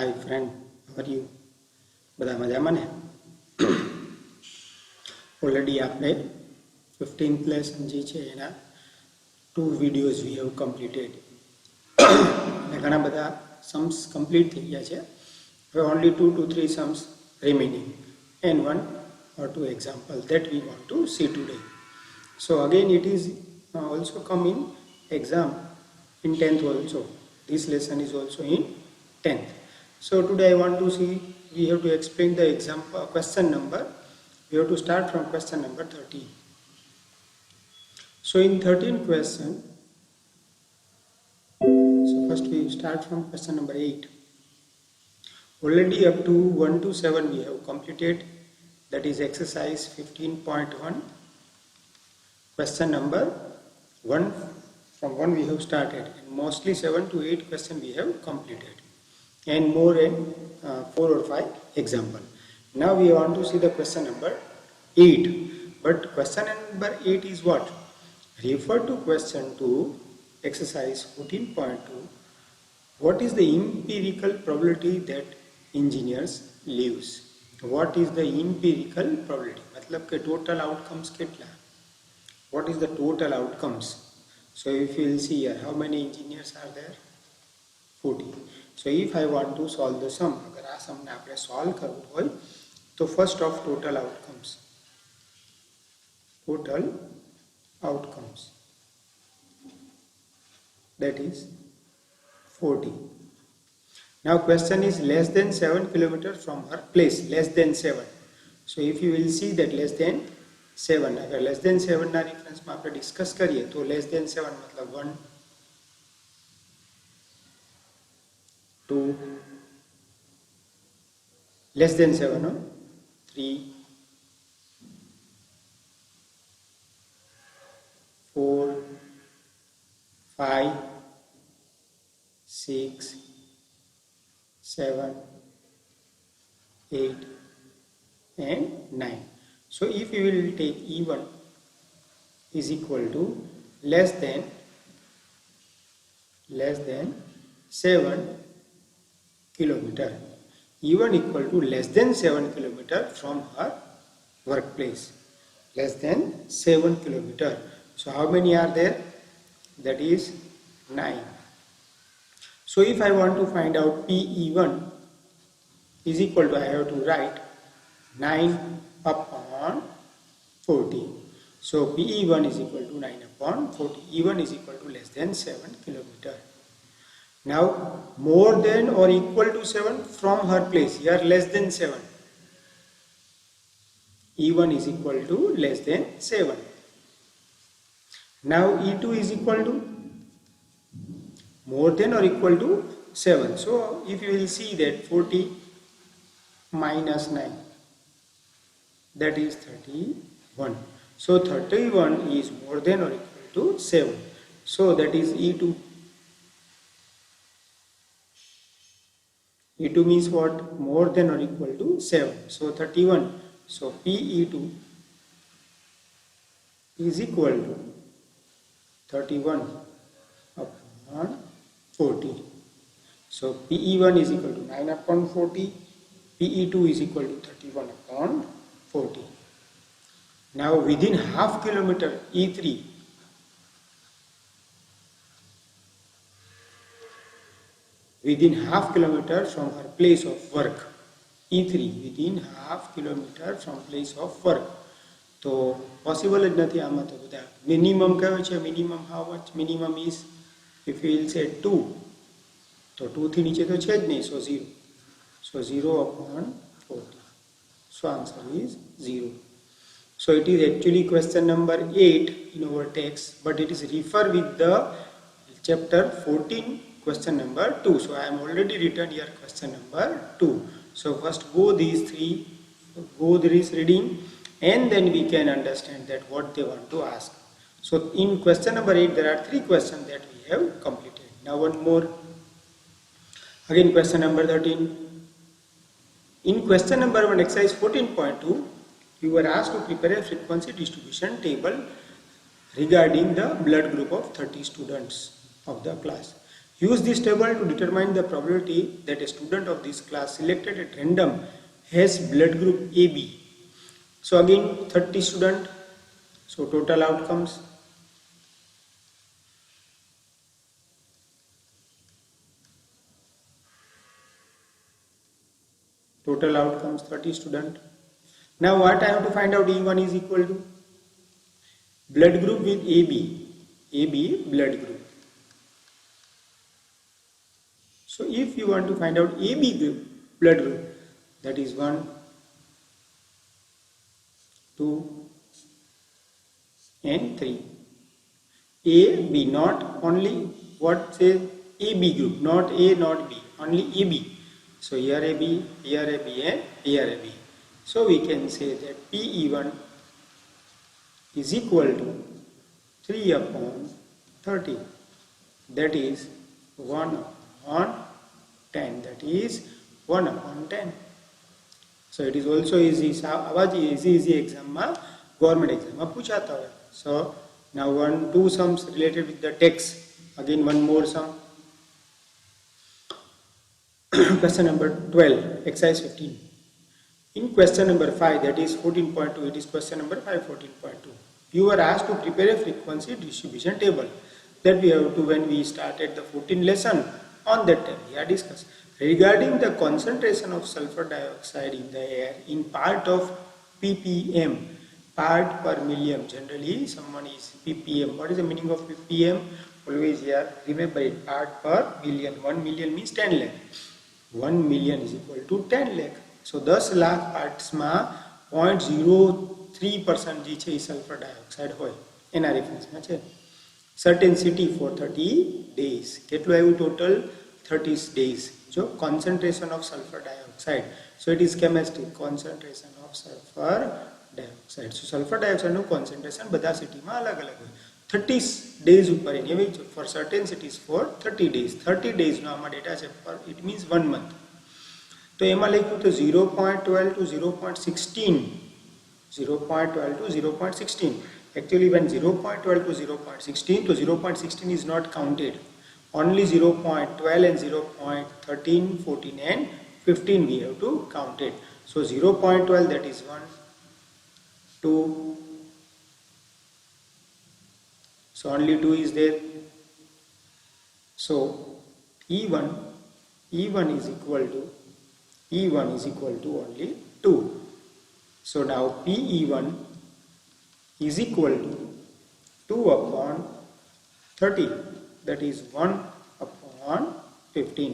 Hi friend, how are you? બધા મજામાં ને? Already આપણે 15th lesson જે છે એના 2 videos we have completed. ઘણા બધા sums complete થઈ ગયા છે. હવે only 2 to 3 sums remaining and 1 or 2 examples that we want to see today. So again it is also come in exam in 10th also. This lesson is also in 10th. So today I want to see, we have to explain the example question number. We have to start from question number 13. So in 13th question, so first we start from question number 8. Already up to 1 to 7 we have completed, that is exercise 15.1. Question number 1, from 1 we have started, and mostly 7 to 8 question we have completed, and more in 4 or 5 example. Now we want to see the question number 8. But question number 8 is what? Refer to question 2, exercise 14.2. What is the empirical probability that engineers lives? What is the empirical probability? मतलब के total outcomes कितना? What is the total outcomes? So if you will see here, how many engineers are there? 40. So if I want to solve the sum, अगर आ sum ने आपने solve करना होय, तो first of total outcomes. Total outcomes. That is 40. Now question is less than 7 kilometers from her place. Less than 7. So if you will see that less than 7, अगर less than 7 ना reference में आपने discuss करिए, तो less than 7 मतलब 1, 2, less than 7, no? 3, 4, 5, 6, 7, 8 and 9. So if you will take E1 is equal to less than 7 kilometer. E1 equal to less than 7 kilometer from her workplace. Less than 7 kilometer. So how many are there? That is 9. So if I want to find out PE1 is equal to, I have to write 9 upon 40. So PE1 is equal to 9 upon 40. E1 is equal to less than 7 kilometer. Now more than or equal to 7 from her place. Here less than 7. E1 is equal to less than 7. Now E2 is equal to more than or equal to 7. So if you will see that 40 minus 9, that is 31. So 31 is more than or equal to 7. So that is E2. E2 means what? More than or equal to 7. So 31. So PE2 is equal to 31 upon 40. So PE1 is equal to 9 upon 40. PE2 is equal to 31 upon 40. Now within half kilometer E3, within half kilometer from her place of work, E3 within half kilometer from place of work. तो possible જ નથી આમાં તો બધા minimum કયો છે? minimum how much? Minimum is, if you will say 2, તો 2 થી નીચે તો છે જ નહીં, so 0. So 0 upon 40. So answer is 0. So it is actually question number 8 in our text, but it is refer with the chapter 14 question number 2. So I am already written here question number 2. So first go these reading, and then we can understand that what they want to ask. So in question number 8 there are 3 questions that we have completed. Now one more. Again question number 13. In question number 1 exercise 14.2, you were asked to prepare a frequency distribution table regarding the blood group of 30 students of the class. Use this table to determine the probability that a student of this class selected at random has blood group AB. So again 30 student, so total outcomes. Total outcomes 30 student. Now what I have to find out, E1 is equal to blood group with AB. AB blood group. So if you want to find out AB group, blood group, that is 1, 2 and 3. A, B, not only what says AB group, not A, not B, only AB. So here AB, here AB and here AB. So we can say that PE1 is equal to 3 upon 30. That is 1 upon 10. That is 1 upon 10. So it is also easy. Easy exam ma government exam ma puchata hai. So now 2 sums related with the text. Again one more sum. Question number 12, exercise 15. In question number 5, that is 14.2, it is question number 5, 14.2. You were asked to prepare a frequency distribution table that we have to when we started the 14th lesson. On that table, we are discussed regarding the concentration of sulfur dioxide in the air in part of ppm, part per million. Generally, someone is ppm. What is the meaning of ppm? Always here, remember it, part per million. 1 million means 10 lakh. 1 million is equal to 10 lakh. So 10 lakh parts ma 0.03% જે છે એ sulphur dioxide હોય એના રેફરન્સમાં છે. Certain city for 30 days. કેટલું આવ્યું total? 30 days. So concentration of sulfur dioxide. So it is chemistry, concentration of sulfur dioxide. So sulfur dioxide નું concentration બધા સિટીમાં અલગ-અલગ હોય. 30 days ઉપર એની એવી for certain cities for 30 days. 30 days નો આમાં ડેટા છે, it means 1 month. તો એમાં લખ્યું તો 0.12 to 0.16. 0.12 to 0.16. Actually when 0.12 to 0.16, so 0.16 is not counted. Only 0.12 and 0.13, 14 and 15 we have to count it. So 0.12, that is 1, 2. So only 2 is there. So E1 is equal to only 2. So now PE1 is equal to 2 upon 30. That is 1 upon 15.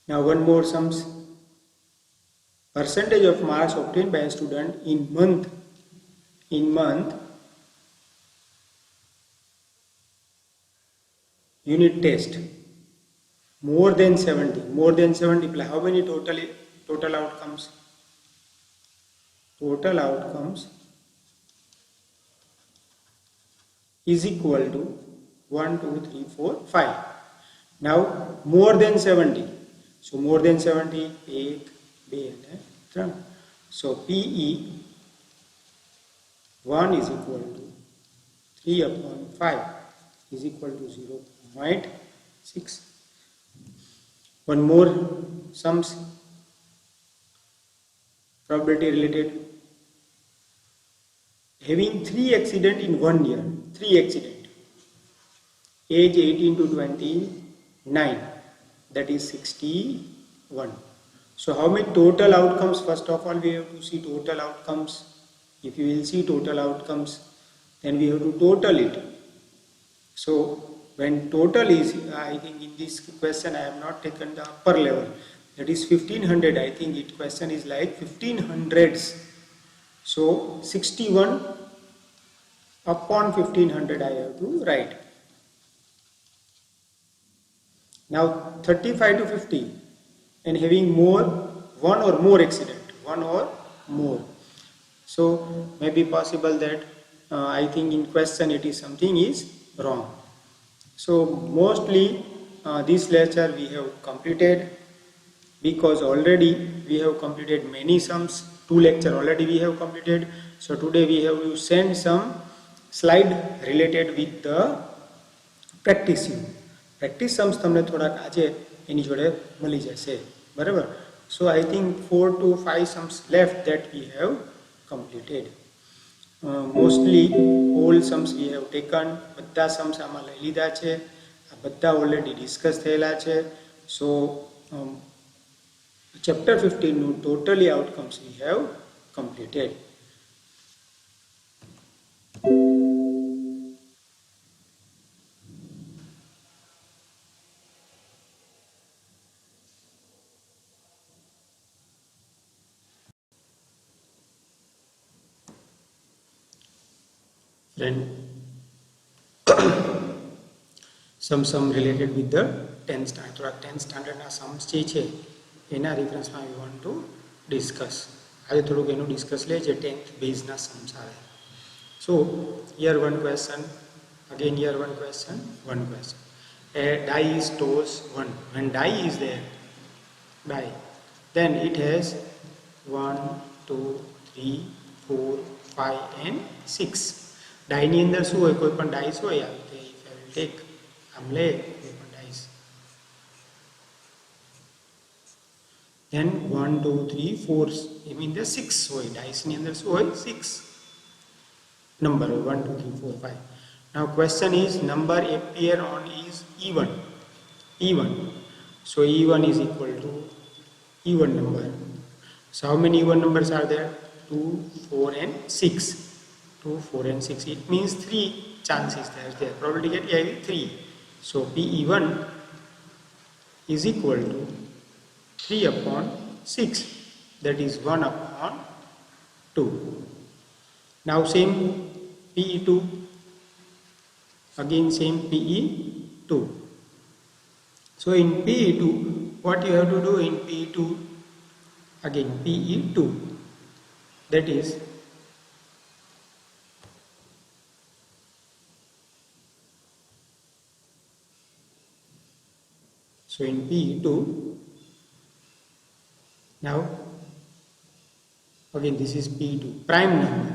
Now one more sums. Percentage of marks obtained by a student in month unit test. More than 70. How many total outcomes? Total outcomes is equal to 1, 2, 3, 4, 5. Now more than 70. So more than 70, 1, 2 and 3. So PE1 is equal to 3 upon 5 is equal to 0.6. One more sums, probability related. Having 3 accidents in 1 year, 3 accidents. Age 18 to 29, that is 61. So how many total outcomes? First of all, we have to see total outcomes. If you will see total outcomes, then we have to total it. So when total is, I think in this question I have not taken the upper level, that is 1500. I think it question is like 1500s. So 61 upon 1500 I have to write. Now 35 to 50 and having one or more accident, one or more. So may be possible that I think in question it is something is wrong. So mostly this lecture we have completed, because already we have completed many sums. 2 lecture already we have completed. So today we have to send some slide related with the practicing. Practice sums તમને થોડાક આજે એની જોડે મળી જશે બરાબર. So I think 4 to 5 sums left that we have completed. Mostly all sums we have taken. બધા sums આમાં લઈ લીધા છે. આ બધા ઓલરેડી ડિસ્કસ થયેલા છે. સો ચેપ્ટર 15નું totally outcomes we have completed. Then some related with the 10th standard. થોડા 10th standard ના सम्स જે છે એના રેફરન્સમાં we want to discuss. આજે થોડુંક એનું ડિસ્કસ લે જે 10th બેઝ ના सम्स આવે. So here one question, again here one question. A die is tossed 1. When die is there, die, then it has 1, 2, 3, 4, 5 and 6. ડાયની અંદર શું હોય? કોઈ પણ ડાઈસ હોય આવી રીતે ઇફ આઈ વિલ ટેક આમ લે કોઈ પણ ડાઈસ, ધેન 1 2 3 4 એ મીન ધ 6 હોય. ડાઈસની અંદર શું હોય? 6 નંબર હોય 1 2 3 4 5. નાઉ question is number appear on is even. So even is equal to even number. So how many even numbers are there? 2, 4 and 6. 2, 4 and 6. It means 3 chances there. Probability get 3. So Pe1 is equal to 3 upon 6. That is 1 upon 2. Now same Pe2. Again same Pe2. So in Pe2, what you have to do in Pe2? Again Pe2. That is so in P2, now again this is P2, prime number.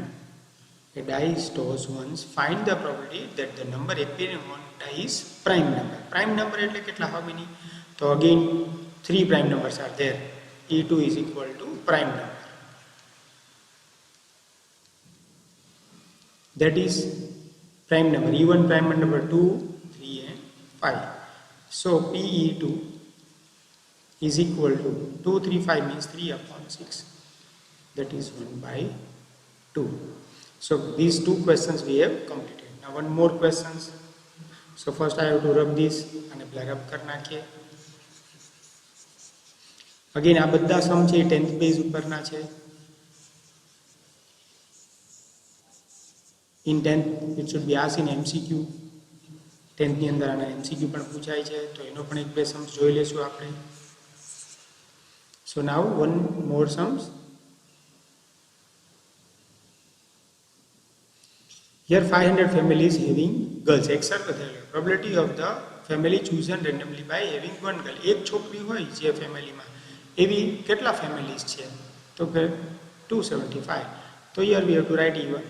A die is tossed once. Find the probability that the number appearing on die is prime number. Prime number એટલે કેટલા? How many? So again 3 prime numbers are there. E2 is equal to prime number. That is prime number. E1 prime number 2, 3 and 5. So Pe2 is equal to 2, 3, 5 means 3 upon 6. That is 1 by 2. So these 2 questions we have completed. Now one more questions. So first I have to rub this and rub kar nakhiye. Again આ બધા સમ છે 10th base ઉપરના છે. In 10th it should be asked in MCQ. 10th ની અંદર આના MCQ પણ પૂછાય છે તો એનો પણ એક બે सम्स જોઈ લેશું આપણે. So now one more sums. Here 500 families having girls. Exert probability of the family chosen randomly by having one girl. એક છોકરી હોય જે ફેમિલીમાં એવી કેટલા ફેમિલીઝ છે? તો કે 275. તો here we have to write E1.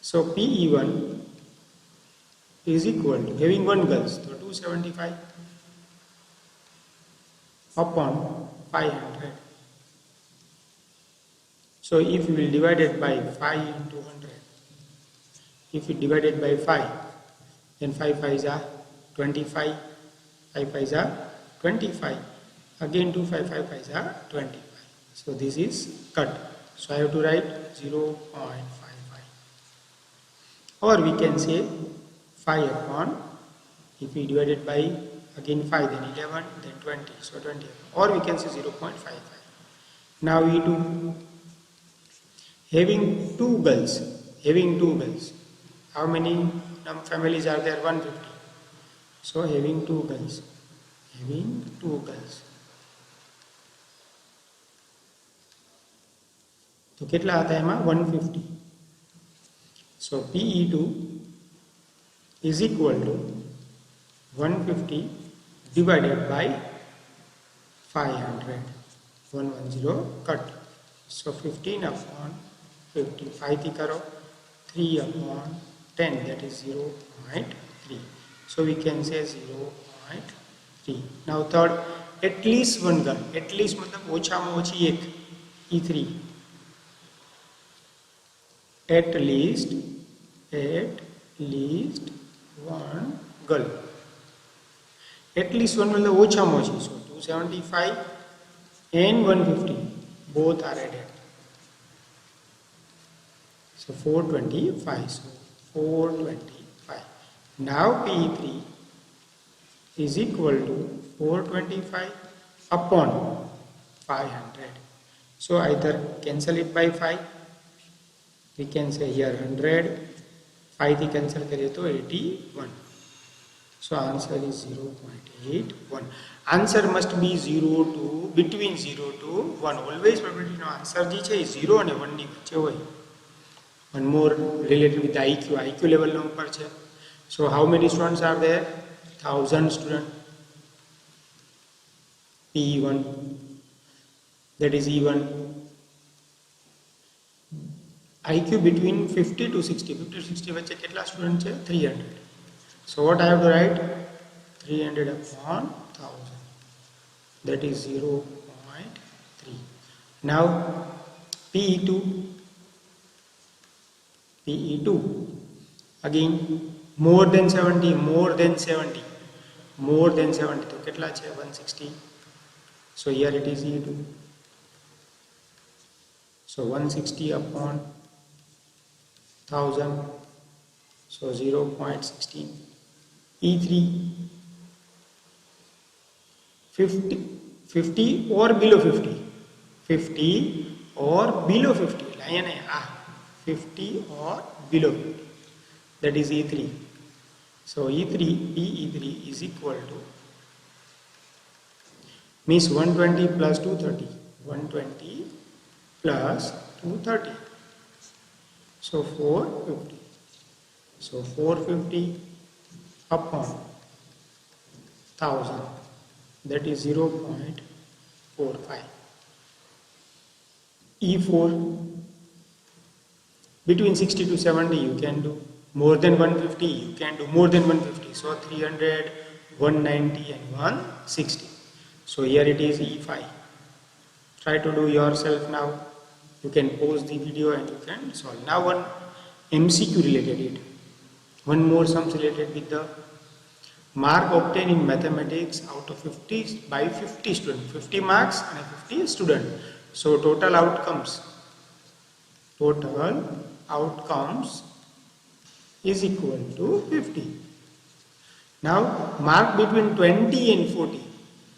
So Pe1 is equal to having one girls, so 275 upon 500. So if we will divide it by 5 into 100, if we divide it by 5, then 5 5s are 25, 5 5s are 25, again 2 5 5 5s are 25. So this is cut. So I have to write 0.55, or we can say 5 upon, if we divide it by again 5, then 11, then 20, so 20, or we can say 0.55. Now E2, having two girls, how many families are there? 150. So having two girls, तो કેટલા હતા એમાં? 150. So Pe2 is equal to 150 divided by 500. 110 cut. So 15 upon 50. 5 થી કરો 3 upon 10, that is 0.3. So we can say 0.3. Now third, at least one girl. At least मतलब ओछाમાં ઓછી એક E3. At least one girl. At least one मतलब ओछाમાં ઓછી. So 275 and 150 both are added. So 425. So 425. Now PE3 is equal to 425 upon 500. So either cancel it by 5. We can say here 100. 5 thi cancel kariye to 81. So answer is 0.81. Answer must be 0 to between 0 to 1. Always probability no answer ji છે 0 અને 1 ની વચ્ચે હોય. One more related with the IQ. IQ level નો ઉપર છે. So how many students are there? 1000 students. PE1. That is E1. IQ between 50 to 60. 50 to 60 વચ્ચે કેટલા student છે? 300. So what I have to write? 300 upon 1000. That is 0.3. Now PE2. PE2. Again more than 70. More than 70. More than 70. તો કેટલા છે? 160. So here it is E2. So 160 upon 1000. So 0.16. E3 50 or below 50. 50 or below 50. Line 50 or below 50. That is E3. So E3 PE3 is equal to means 120 plus 230. 120 plus 230. So 450. So 450 upon 1000. That is 0.45. E4 between 60 to 70 you can do. More than 150 you can do more than 150. So 300, 190 and 160. So here it is E5. Try to do yourself now. You can pause the video and you can solve. Now one MCQ related it. One more sums related with the mark obtained in mathematics out of 50 by 50 students. 50 marks and 50 students. So total outcomes is equal to 50. Now mark between 20 and 40.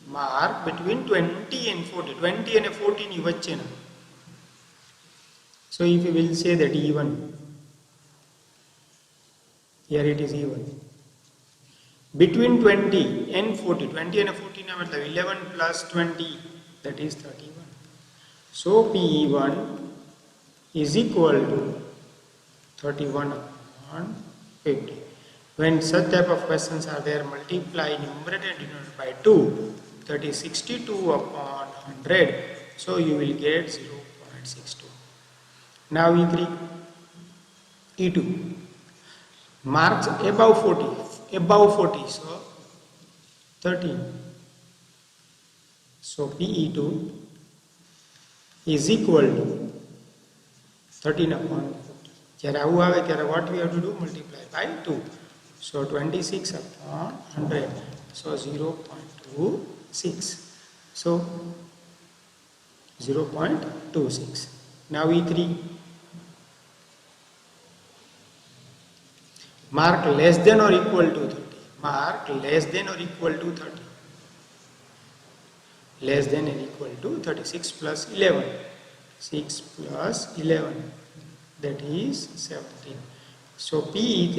Mark between 20 and 40. 20 and 40 ની વચ્ચેના. So if you will say that E1, here it is E1. Between 20 and 40. 20 and 40 ના મતલબ 11 plus 20, that is 31. So PE1 is equal to 31 upon 50. When such type of questions are there, multiply numerator and denominator by 2. That is 62 upon 100. So you will get 0.62. Now E3, E2. Marks above 40. Above 40. So 13. So PE2 is equal to 13 upon 40. જ્યારે આવું આવે ત્યારે what we have to do? Multiply by 2. So 26 upon 100. So 0.26. So 0.26. Now E3. Mark less than or equal to 30. Mark less than or equal to 30. Less than or equal to 36 plus 11. 6 plus 11. That is 17. So PE3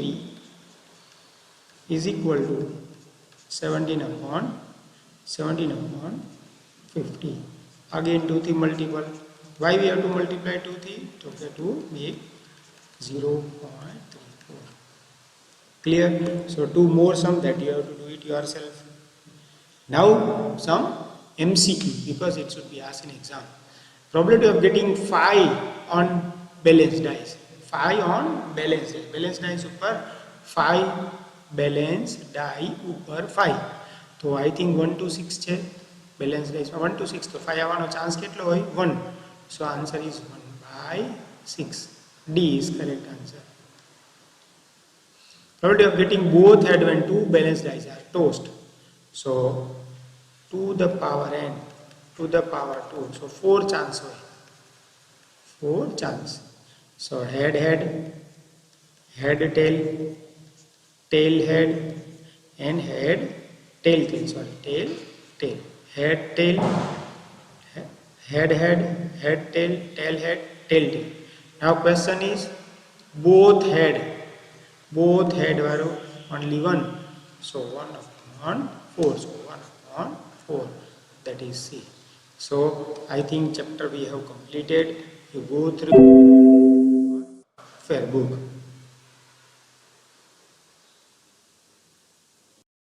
is equal to 17 upon 50. Again 2 3 multiple. Why we have to multiply 2 3? To make 0.34. Clear? So 2 more sum that you have to do it yourself. Now some MCQ, because it should be asked in exam. Probability of getting 5 on balanced dice. 5 on balanced dice. Balanced dice super 5 balance ડાઈ ઉપર 5 તો I think 1 to 6 છે balance ડાઈસમાં 1 to 6 તો 5 આવવાનો chance કેટલો હોય 1 so answer is 1/6 D is correct answer probability of getting both head when two balanced dice are tossed so to the power n to the power 2 so 4 chance હોય 4 chance so head head head tail tail head and head tail tail sorry tail tail head tail head head head tail tail head tail tail now question is both head વાળો only one so 1/4 so 1/4 that is C so I think chapter we have completed you go through fair book